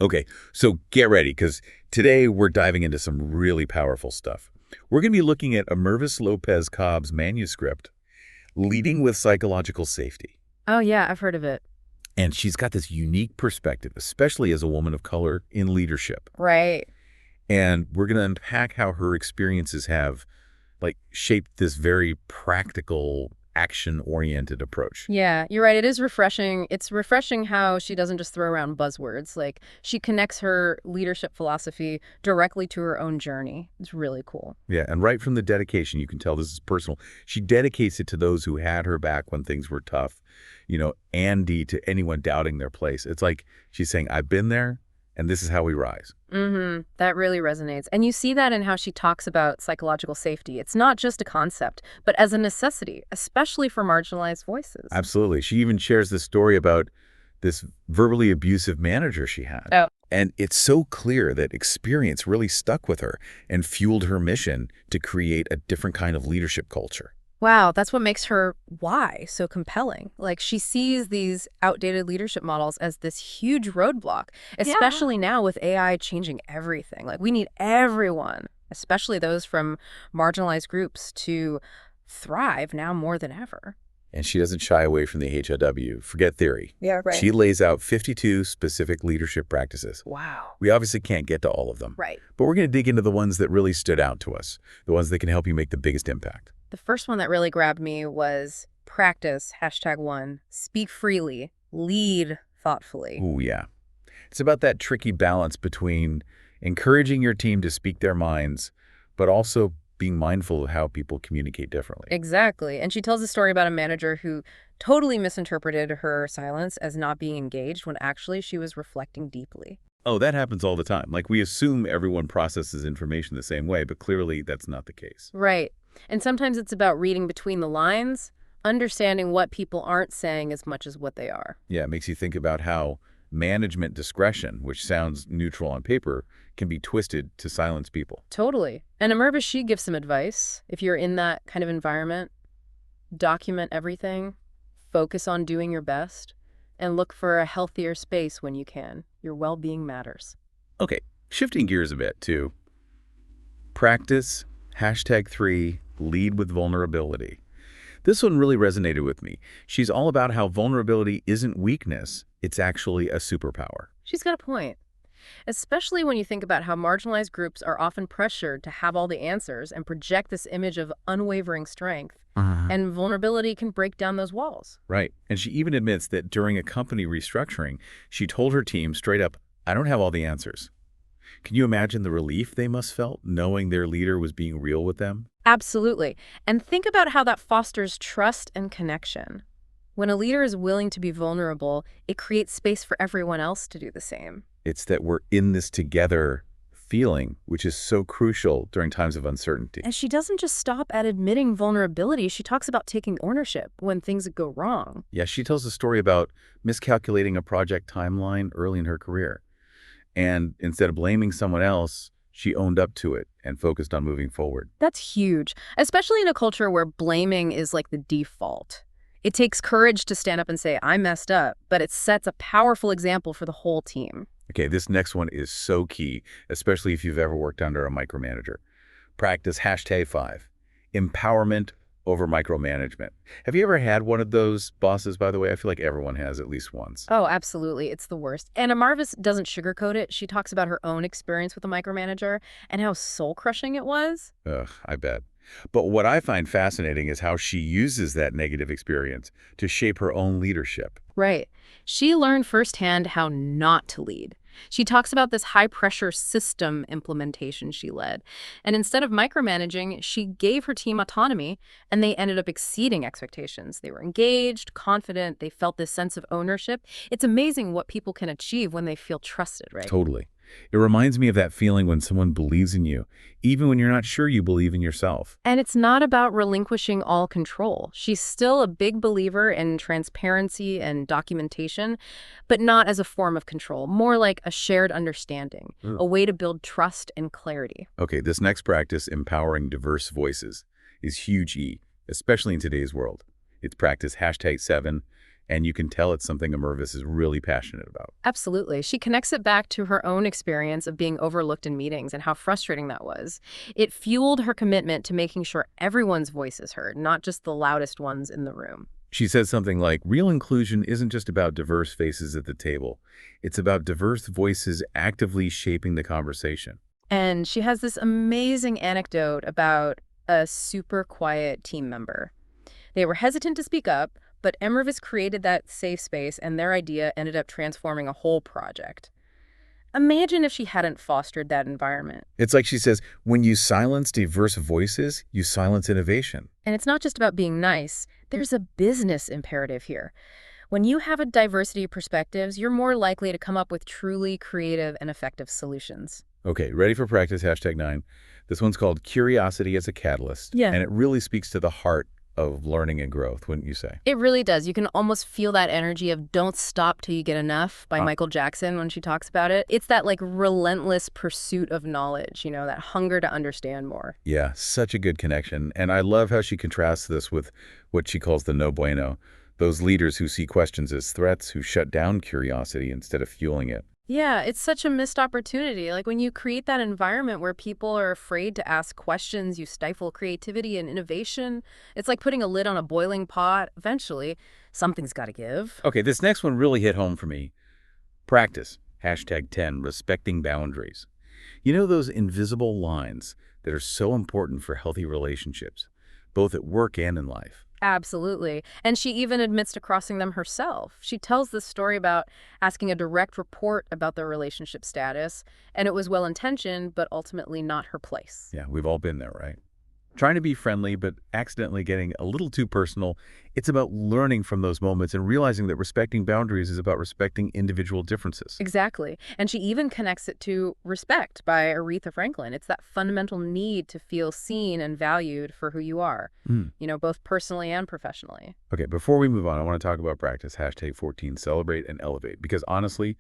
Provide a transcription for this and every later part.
Okay, so get ready, because today we're diving into some really powerful stuff. We're going to be looking at Amervis López Cobb's manuscript, Leading with Psychological Safety. Oh, yeah, I've heard of it. And she's got this unique perspective, especially as a woman of color in leadership. Right. And we're going to unpack how her experiences have, shaped this very practical, action-oriented approach. Yeah, you're right. It is refreshing. It's refreshing how she doesn't just throw around buzzwords. Like, she connects her leadership philosophy directly to her own journey. It's really cool. Yeah, and right from the dedication, you can tell this is personal. She dedicates it to those who had her back when things were tough, Andy to anyone doubting their place. It's like she's saying, I've been there, and this is how we rise. That really resonates. And you see that in how she talks about psychological safety. It's not just a concept, but as a necessity, especially for marginalized voices. Absolutely. She even shares the story about this verbally abusive manager she had. Oh. And it's so clear that experience really stuck with her and fueled her mission to create a different kind of leadership culture. Wow, that's what makes her why so compelling. Like, she sees these outdated leadership models as this huge roadblock, especially now with AI changing everything. Like, we need everyone, especially those from marginalized groups, to thrive now more than ever. And she doesn't shy away from the HOW. Forget theory. Yeah, right. She lays out 52 specific leadership practices. Wow. We obviously can't get to all of them. Right. But we're going to dig into the ones that really stood out to us, the ones that can help you make the biggest impact. The first one that really grabbed me was practice, #1, speak freely, lead thoughtfully. Ooh, yeah. It's about that tricky balance between encouraging your team to speak their minds, but also being mindful of how people communicate differently. Exactly. And she tells a story about a manager who totally misinterpreted her silence as not being engaged when actually she was reflecting deeply. Oh, that happens all the time. Like, we assume everyone processes information the same way, but clearly that's not the case. Right. And sometimes it's about reading between the lines, understanding what people aren't saying as much as what they are. Yeah, it makes you think about how management discretion, which sounds neutral on paper, can be twisted to silence people. Totally. And Amervis, she gives some advice. If you're in that kind of environment, document everything, focus on doing your best, and look for a healthier space when you can. Your well-being matters. Okay, shifting gears a bit to practice, #3, lead with vulnerability. This one really resonated with me. She's all about how vulnerability isn't weakness, it's actually a superpower. She's got a point. Especially when you think about how marginalized groups are often pressured to have all the answers and project this image of unwavering strength. And vulnerability can break down those walls. Right. And she even admits that during a company restructuring, she told her team straight up, I don't have all the answers. Can you imagine the relief they must felt knowing their leader was being real with them? Absolutely. And think about how that fosters trust and connection. When a leader is willing to be vulnerable, it creates space for everyone else to do the same. It's that we're in this together feeling, which is so crucial during times of uncertainty. And she doesn't just stop at admitting vulnerability. She talks about taking ownership when things go wrong. Yeah, she tells a story about miscalculating a project timeline early in her career. And instead of blaming someone else, she owned up to it and focused on moving forward. That's huge, especially in a culture where blaming is like the default. It takes courage to stand up and say, I messed up, but it sets a powerful example for the whole team. Okay, this next one is so key, especially if you've ever worked under a micromanager. Practice #5, empowerment over micromanagement. Have you ever had one of those bosses, by the way? I feel like everyone has at least once. Oh, absolutely. It's the worst. And Amervis doesn't sugarcoat it. She talks about her own experience with a micromanager and how soul-crushing it was. Ugh, I bet. But what I find fascinating is how she uses that negative experience to shape her own leadership. Right. She learned firsthand how not to lead. She talks about this high-pressure system implementation she led. And instead of micromanaging, she gave her team autonomy, and they ended up exceeding expectations. They were engaged, confident, they felt this sense of ownership. It's amazing what people can achieve when they feel trusted, right? Totally. It reminds me of that feeling when someone believes in you, even when you're not sure you believe in yourself. And it's not about relinquishing all control. She's still a big believer in transparency and documentation, but not as a form of control, more like a shared understanding, a way to build trust and clarity. Okay, this next practice, empowering diverse voices, is huge E, especially in today's world. It's practice #7, And you can tell it's something Amervis is really passionate about. Absolutely. She connects it back to her own experience of being overlooked in meetings and how frustrating that was. It fueled her commitment to making sure everyone's voice is heard, not just the loudest ones in the room. She says something like, real inclusion isn't just about diverse faces at the table. It's about diverse voices actively shaping the conversation. And she has this amazing anecdote about a super quiet team member. They were hesitant to speak up, but Amervis created that safe space, and their idea ended up transforming a whole project. Imagine if she hadn't fostered that environment. It's like she says, when you silence diverse voices, you silence innovation. And it's not just about being nice. There's a business imperative here. When you have a diversity of perspectives, you're more likely to come up with truly creative and effective solutions. Okay, ready for practice, #9. This one's called Curiosity as a Catalyst. Yeah. And it really speaks to the heart of learning and growth, wouldn't you say? It really does. You can almost feel that energy of "Don't stop till you get enough" by Michael Jackson when she talks about it. It's that like relentless pursuit of knowledge, that hunger to understand more. Yeah, such a good connection. And I love how she contrasts this with what she calls the no bueno, those leaders who see questions as threats, who shut down curiosity instead of fueling it. Yeah, it's such a missed opportunity. Like when you create that environment where people are afraid to ask questions, you stifle creativity and innovation. It's like putting a lid on a boiling pot. Eventually, something's got to give. Okay, this next one really hit home for me. Practice, #10, respecting boundaries. You know those invisible lines that are so important for healthy relationships, both at work and in life? Absolutely. And she even admits to crossing them herself. She tells this story about asking a direct report about their relationship status, and it was well-intentioned, but ultimately not her place. Yeah, we've all been there, right? Trying to be friendly, but accidentally getting a little too personal. It's about learning from those moments and realizing that respecting boundaries is about respecting individual differences. Exactly. And she even connects it to Respect by Aretha Franklin. It's that fundamental need to feel seen and valued for who you are, both personally and professionally. Okay, before we move on, I want to talk about practice, #14, celebrate and elevate. Because honestly,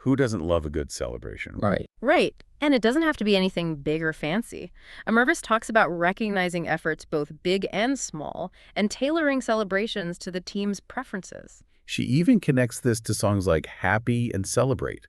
who doesn't love a good celebration? Right. And it doesn't have to be anything big or fancy. Amervis talks about recognizing efforts both big and small and tailoring celebrations to the team's preferences. She even connects this to songs like Happy and Celebrate.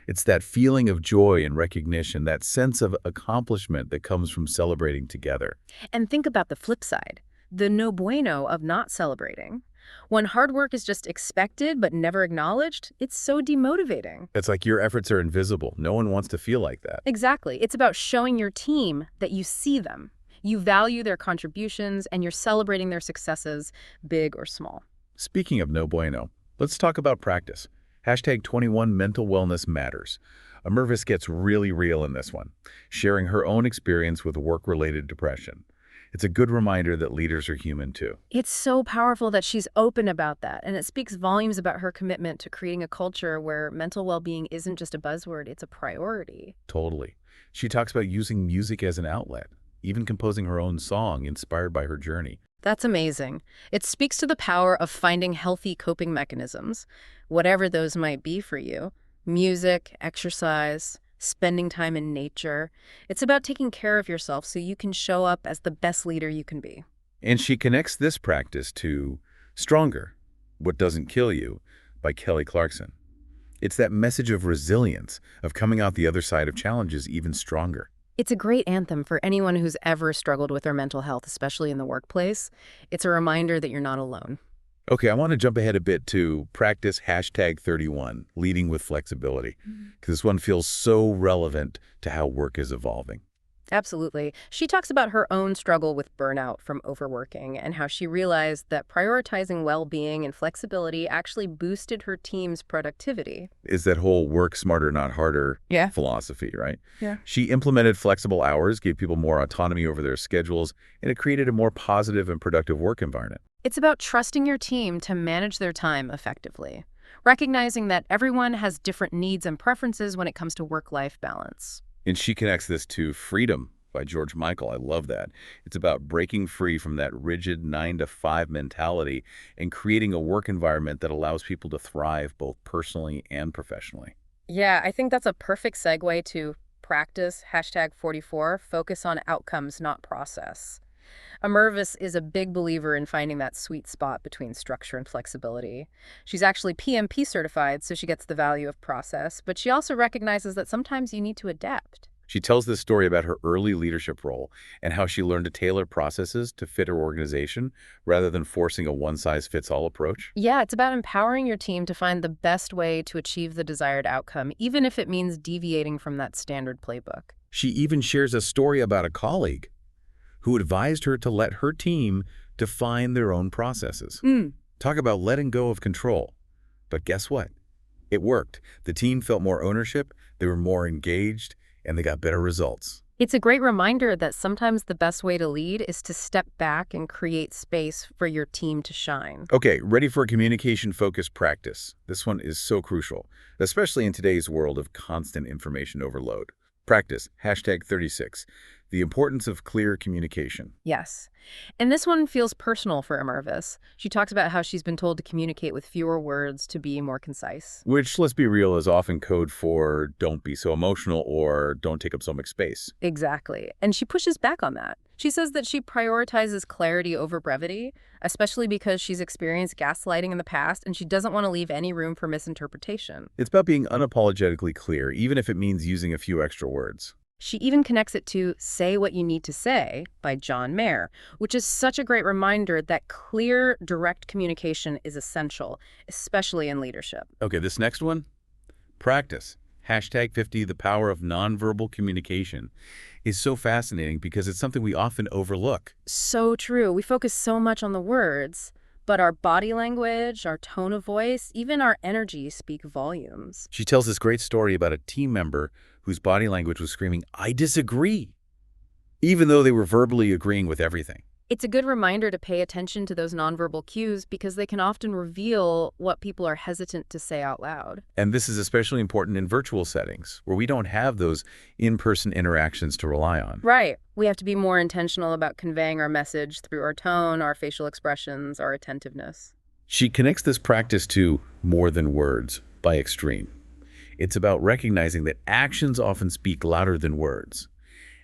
It's that feeling of joy and recognition, that sense of accomplishment that comes from celebrating together. And think about the flip side, the no bueno of not celebrating. When hard work is just expected but never acknowledged, it's so demotivating. It's like your efforts are invisible. No one wants to feel like that. Exactly. It's about showing your team that you see them. You value their contributions and you're celebrating their successes, big or small. Speaking of no bueno, let's talk about practice. #21 mental wellness matters. Amervis gets really real in this one, sharing her own experience with work-related depression. It's a good reminder that leaders are human too. It's so powerful that she's open about that, and it speaks volumes about her commitment to creating a culture where mental well-being isn't just a buzzword, it's a priority. Totally. She talks about using music as an outlet, even composing her own song inspired by her journey. That's amazing. It speaks to the power of finding healthy coping mechanisms, whatever those might be for you. Music, exercise, spending time in nature. It's about taking care of yourself so you can show up as the best leader you can be. And she connects this practice to Stronger, What Doesn't Kill You by Kelly Clarkson. It's that message of resilience, of coming out the other side of challenges even stronger. It's a great anthem for anyone who's ever struggled with their mental health, especially in the workplace. It's a reminder that you're not alone. Okay, I want to jump ahead a bit to practice #31, leading with flexibility, because this one feels so relevant to how work is evolving. Absolutely. She talks about her own struggle with burnout from overworking and how she realized that prioritizing well-being and flexibility actually boosted her team's productivity. Is that whole work smarter, not harder Yeah. philosophy, right? Yeah. She implemented flexible hours, gave people more autonomy over their schedules, and it created a more positive and productive work environment. It's about trusting your team to manage their time effectively, recognizing that everyone has different needs and preferences when it comes to work-life balance. And she connects this to Freedom by George Michael. I love that. It's about breaking free from that rigid 9-to-5 mentality and creating a work environment that allows people to thrive both personally and professionally. Yeah, I think that's a perfect segue to practice, #44, focus on outcomes, not process. Amervis is a big believer in finding that sweet spot between structure and flexibility. She's actually PMP certified, so she gets the value of process, but she also recognizes that sometimes you need to adapt. She tells this story about her early leadership role and how she learned to tailor processes to fit her organization rather than forcing a one-size-fits-all approach. Yeah, it's about empowering your team to find the best way to achieve the desired outcome, even if it means deviating from that standard playbook. She even shares a story about a colleague who advised her to let her team define their own processes. Talk about letting go of control. But guess what? It worked. The team felt more ownership, they were more engaged, and they got better results. It's a great reminder that sometimes the best way to lead is to step back and create space for your team to shine. Okay, ready for a communication-focused practice. This one is so crucial, especially in today's world of constant information overload. Practice, #36, the importance of clear communication. Yes. And this one feels personal for Amervis. She talks about how she's been told to communicate with fewer words to be more concise. Which, let's be real, is often code for don't be so emotional or don't take up so much space. Exactly. And she pushes back on that. She says that she prioritizes clarity over brevity, especially because she's experienced gaslighting in the past and she doesn't want to leave any room for misinterpretation. It's about being unapologetically clear, even if it means using a few extra words. She even connects it to Say What You Need to Say by John Mayer, which is such a great reminder that clear, direct communication is essential, especially in leadership. Okay, this next one, practice. #50, the power of nonverbal communication, is so fascinating because it's something we often overlook. So true. We focus so much on the words, but our body language, our tone of voice, even our energy speak volumes. She tells this great story about a team member whose body language was screaming, "I disagree," even though they were verbally agreeing with everything. It's a good reminder to pay attention to those nonverbal cues because they can often reveal what people are hesitant to say out loud. And this is especially important in virtual settings, where we don't have those in-person interactions to rely on. Right. We have to be more intentional about conveying our message through our tone, our facial expressions, our attentiveness. She connects this practice to more than words by extreme. It's about recognizing that actions often speak louder than words,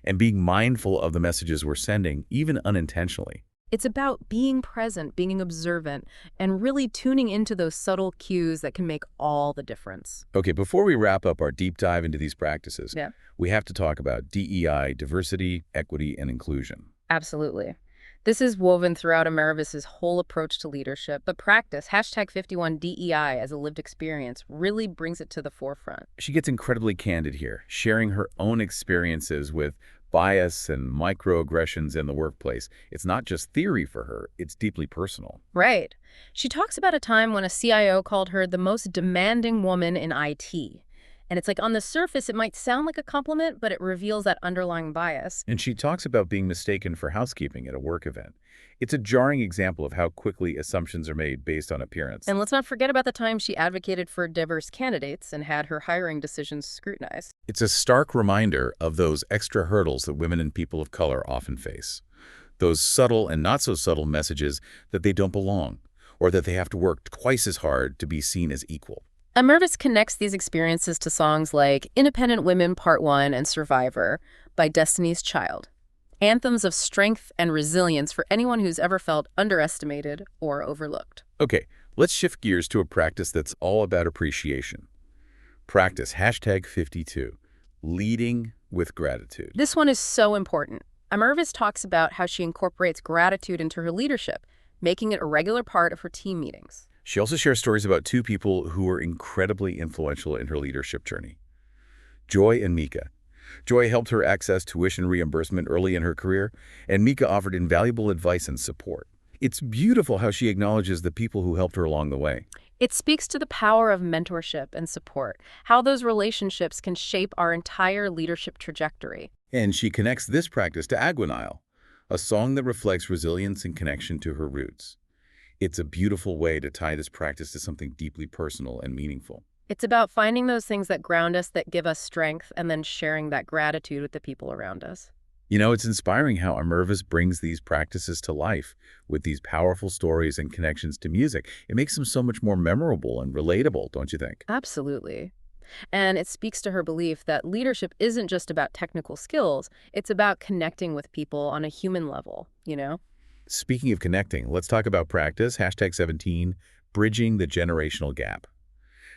and being mindful of the messages we're sending, even unintentionally. It's about being present, being observant, and really tuning into those subtle cues that can make all the difference. Okay, before we wrap up our deep dive into these practices, Yeah. we have to talk about DEI, diversity, equity, and inclusion. Absolutely. This is woven throughout Amervis's whole approach to leadership, but practice, #51 DEI as a lived experience, really brings it to the forefront. She gets incredibly candid here, sharing her own experiences with bias and microaggressions in the workplace. It's not just theory for her, it's deeply personal. Right. She talks about a time when a CIO called her the most demanding woman in IT. And it's like on the surface, it might sound like a compliment, but it reveals that underlying bias. And she talks about being mistaken for housekeeping at a work event. It's a jarring example of how quickly assumptions are made based on appearance. And let's not forget about the time she advocated for diverse candidates and had her hiring decisions scrutinized. It's a stark reminder of those extra hurdles that women and people of color often face. Those subtle and not so subtle messages that they don't belong, or that they have to work twice as hard to be seen as equal. Amervis connects these experiences to songs like Independent Women Part 1 and Survivor by Destiny's Child. Anthems of strength and resilience for anyone who's ever felt underestimated or overlooked. Okay, let's shift gears to a practice that's all about appreciation. Practice, #52, leading with gratitude. This one is so important. Amervis talks about how she incorporates gratitude into her leadership, making it a regular part of her team meetings. She also shares stories about two people who were incredibly influential in her leadership journey, Joy and Mika. Joy helped her access tuition reimbursement early in her career, and Mika offered invaluable advice and support. It's beautiful how she acknowledges the people who helped her along the way. It speaks to the power of mentorship and support, how those relationships can shape our entire leadership trajectory. And she connects this practice to Aguinile, a song that reflects resilience and connection to her roots. It's a beautiful way to tie this practice to something deeply personal and meaningful. It's about finding those things that ground us, that give us strength, and then sharing that gratitude with the people around us. You know, it's inspiring how Amervis brings these practices to life with these powerful stories and connections to music. It makes them so much more memorable and relatable, don't you think? Absolutely. And it speaks to her belief that leadership isn't just about technical skills, it's about connecting with people on a human level, you know? Speaking of connecting, let's talk about practice, hashtag 17, bridging the generational gap.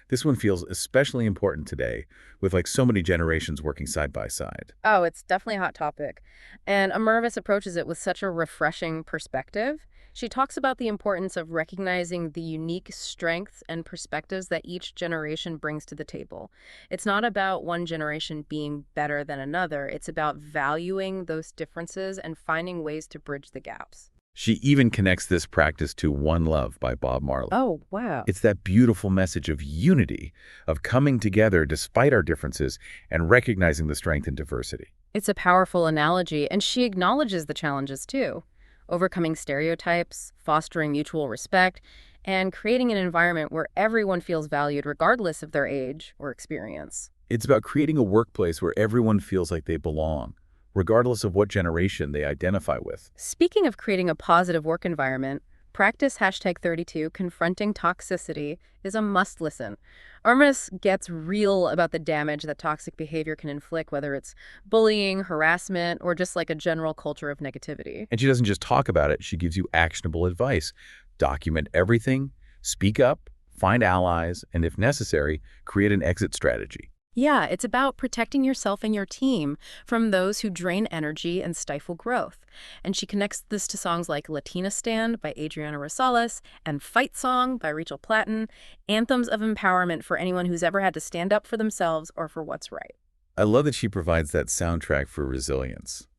This one feels especially important today with like so many generations working side by side. Oh, it's definitely a hot topic. And Amervis approaches it with such a refreshing perspective. She talks about the importance of recognizing the unique strengths and perspectives that each generation brings to the table. It's not about one generation being better than another. It's about valuing those differences and finding ways to bridge the gaps. She even connects this practice to One Love by Bob Marley. Oh, wow. It's that beautiful message of unity, of coming together despite our differences and recognizing the strength in diversity. It's a powerful analogy, and she acknowledges the challenges too. Overcoming stereotypes, fostering mutual respect, and creating an environment where everyone feels valued regardless of their age or experience. It's about creating a workplace where everyone feels like they belong, regardless of what generation they identify with. Speaking of creating a positive work environment, practice hashtag 32, confronting toxicity, is a must listen. Amervis gets real about the damage that toxic behavior can inflict, whether it's bullying, harassment, or just like a general culture of negativity. And she doesn't just talk about it, she gives you actionable advice. Document everything, speak up, find allies, and if necessary, create an exit strategy. Yeah, it's about protecting yourself and your team from those who drain energy and stifle growth. And she connects this to songs like Latina Stand by Adriana Rosales and Fight Song by Rachel Platten, anthems of empowerment for anyone who's ever had to stand up for themselves or for what's right. I love that she provides that soundtrack for resilience.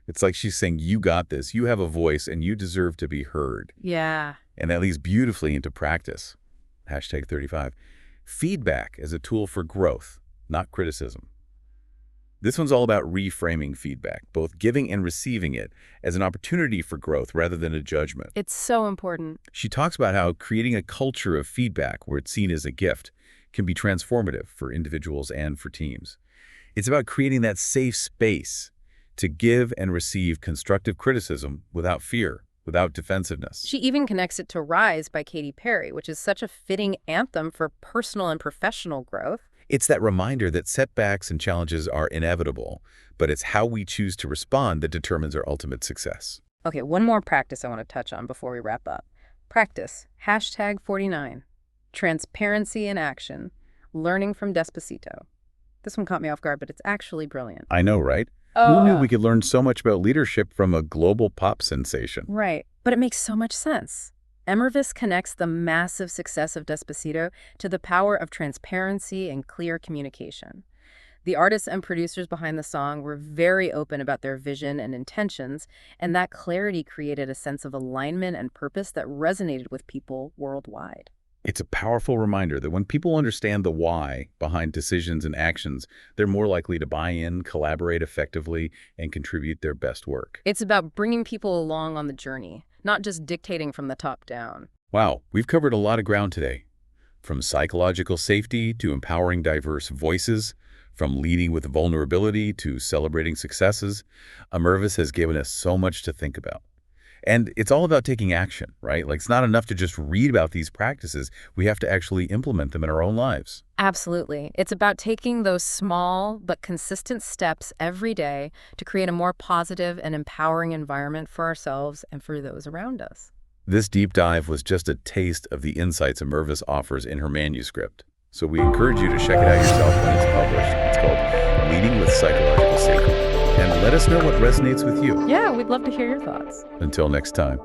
It's like she's saying, you got this, you have a voice, and you deserve to be heard. Yeah. And that leads beautifully into practice. Hashtag 35. Feedback as a tool for growth, not criticism. This one's all about reframing feedback, both giving and receiving it as an opportunity for growth rather than a judgment. It's so important. She talks about how creating a culture of feedback where it's seen as a gift can be transformative for individuals and for teams. It's about creating that safe space to give and receive constructive criticism without fear, without defensiveness. She even connects it to Rise by Katy Perry, which is such a fitting anthem for personal and professional growth. It's that reminder that setbacks and challenges are inevitable, but it's how we choose to respond that determines our ultimate success. Okay, one more practice I want to touch on before we wrap up. Practice, hashtag 49, transparency in action, learning from Despacito. This one caught me off guard, but it's actually brilliant. I know, right? Who knew we could learn so much about leadership from a global pop sensation? Right, but it makes so much sense. Amervis connects the massive success of Despacito to the power of transparency and clear communication. The artists and producers behind the song were very open about their vision and intentions, and that clarity created a sense of alignment and purpose that resonated with people worldwide. It's a powerful reminder that when people understand the why behind decisions and actions, they're more likely to buy in, collaborate effectively, and contribute their best work. It's about bringing people along on the journey, not just dictating from the top down. Wow, we've covered a lot of ground today. From psychological safety to empowering diverse voices, from leading with vulnerability to celebrating successes, Amervis has given us so much to think about. And it's all about taking action, right? Like, it's not enough to just read about these practices. We have to actually implement them in our own lives. Absolutely. It's about taking those small but consistent steps every day to create a more positive and empowering environment for ourselves and for those around us. This deep dive was just a taste of the insights Amervis offers in her manuscript. So we encourage you to check it out yourself when it's published. It's called Leading with Psychological Safety. And let us know what resonates with you. Yeah, we'd love to hear your thoughts. Until next time.